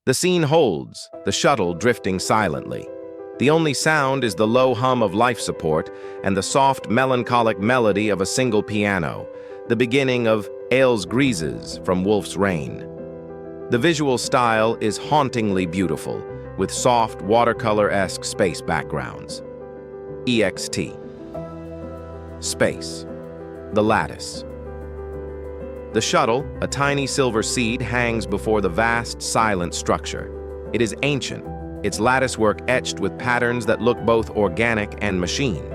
The scene holds, the shuttle drifting silently. The only sound is the low hum of life support and the soft, melancholic melody of a single piano, the beginning of Ales Grises from Wolf's Rain. The visual style is hauntingly beautiful, with soft, watercolor-esque space backgrounds. EXT. Space. The Lattice. The shuttle, a tiny silver seed, hangs before the vast, silent structure. It is ancient, its latticework etched with patterns that look both organic and machined.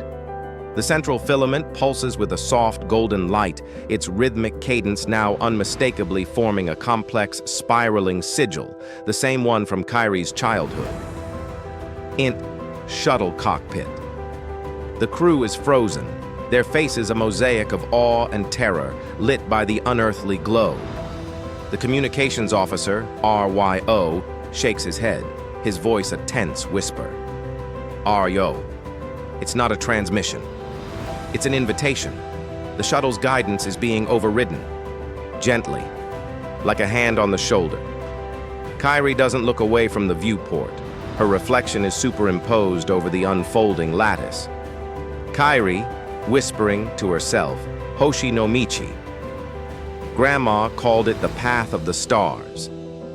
The central filament pulses with a soft golden light, its rhythmic cadence now unmistakably forming a complex, spiraling sigil, the same one from Kairi's childhood. Shuttle cockpit. The crew is frozen, their faces a mosaic of awe and terror, lit by the unearthly glow. The communications officer, RYO, shakes his head, his voice a tense whisper. RYO. It's not a transmission. It's an invitation. The shuttle's guidance is being overridden. Gently, like a hand on the shoulder. Kairi doesn't look away from the viewport. Her reflection is superimposed over the unfolding lattice. Kairi, whispering to herself, Hoshi no Michi. Grandma called it the path of the stars.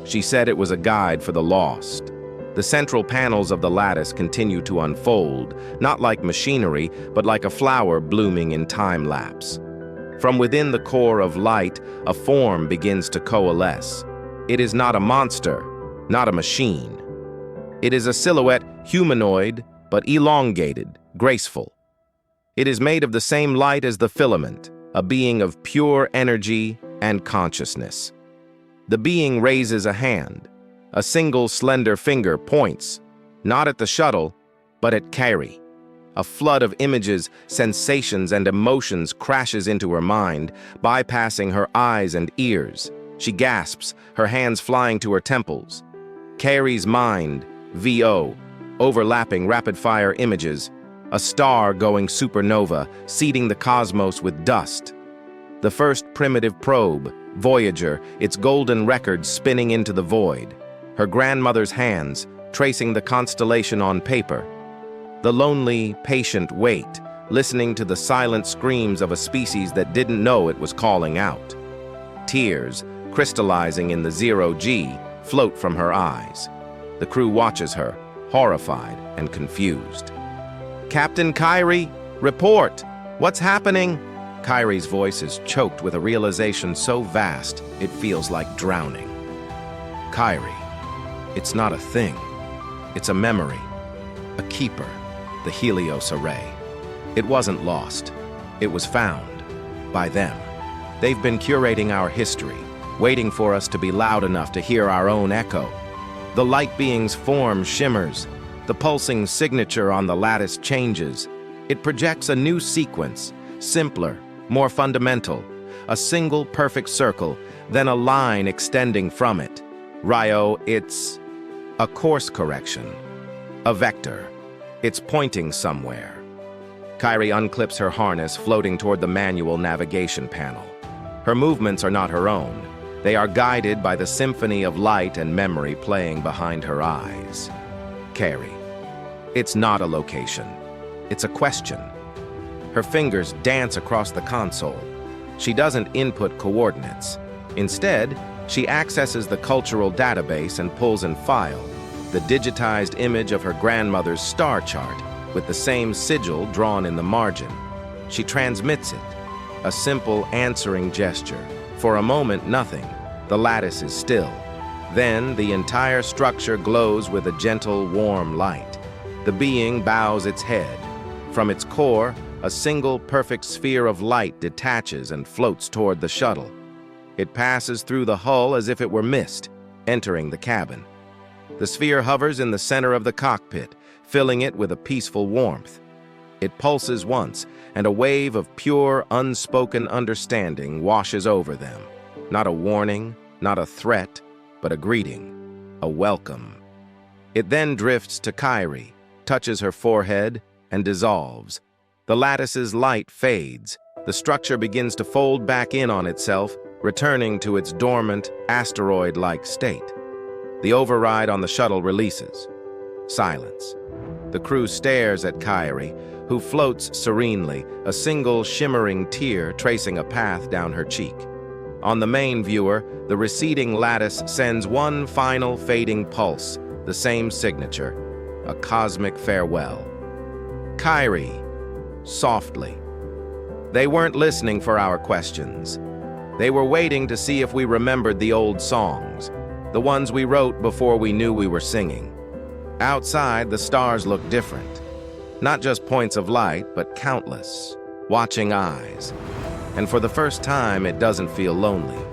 She said it was a guide for the lost. The central panels of the lattice continue to unfold, not like machinery, but like a flower blooming in time-lapse. From within the core of light, a form begins to coalesce. It is not a monster, not a machine. It is a silhouette, humanoid, but elongated, graceful. It is made of the same light as the filament, a being of pure energy and consciousness. The being raises a hand. A single slender finger points, not at the shuttle, but at Kairi. A flood of images, sensations, and emotions crashes into her mind, bypassing her eyes and ears. She gasps, her hands flying to her temples. Kairi's mind, VO, overlapping rapid-fire images, a star going supernova, seeding the cosmos with dust. The first primitive probe, Voyager, its golden record spinning into the void. Her grandmother's hands, tracing the constellation on paper. The lonely, patient wait, listening to the silent screams of a species that didn't know it was calling out. Tears, crystallizing in the zero-G, float from her eyes. The crew watches her, horrified and confused. Captain Kairi, report! What's happening? Kairi's voice is choked with a realization so vast, it feels like drowning. Kairi. It's not a thing. It's a memory, a keeper, the Helios Array. It wasn't lost. It was found by them. They've been curating our history, waiting for us to be loud enough to hear our own echo. The light being's form shimmers. The pulsing signature on the lattice changes. It projects a new sequence, simpler, more fundamental. A single perfect circle, then a line extending from it. Ryo, it's a course correction, a vector. It's pointing somewhere. Kairi unclips her harness, floating toward the manual navigation panel. Her movements are not her own. They are guided by the symphony of light and memory playing behind her eyes. Kairi. It's not a location. It's a question. Her fingers dance across the console. She doesn't input coordinates. Instead, she accesses the cultural database and pulls in file, the digitized image of her grandmother's star chart with the same sigil drawn in the margin. She transmits it, a simple answering gesture. For a moment, nothing. The lattice is still. Then the entire structure glows with a gentle, warm light. The being bows its head. From its core, a single perfect sphere of light detaches and floats toward the shuttle. It passes through the hull as if it were mist, entering the cabin. The sphere hovers in the center of the cockpit, filling it with a peaceful warmth. It pulses once, and a wave of pure, unspoken understanding washes over them. Not a warning, not a threat, but a greeting, a welcome. It then drifts to Kairi, touches her forehead, and dissolves. The lattice's light fades. The structure begins to fold back in on itself, returning to its dormant, asteroid-like state. The override on the shuttle releases. Silence. The crew stares at Kairi, who floats serenely, a single shimmering tear tracing a path down her cheek. On the main viewer, the receding lattice sends one final fading pulse, the same signature, a cosmic farewell. Kairi, softly. They weren't listening for our questions. They were waiting to see if we remembered the old songs, the ones we wrote before we knew we were singing. Outside, the stars look different. Not just points of light, but countless, watching eyes. And for the first time, it doesn't feel lonely.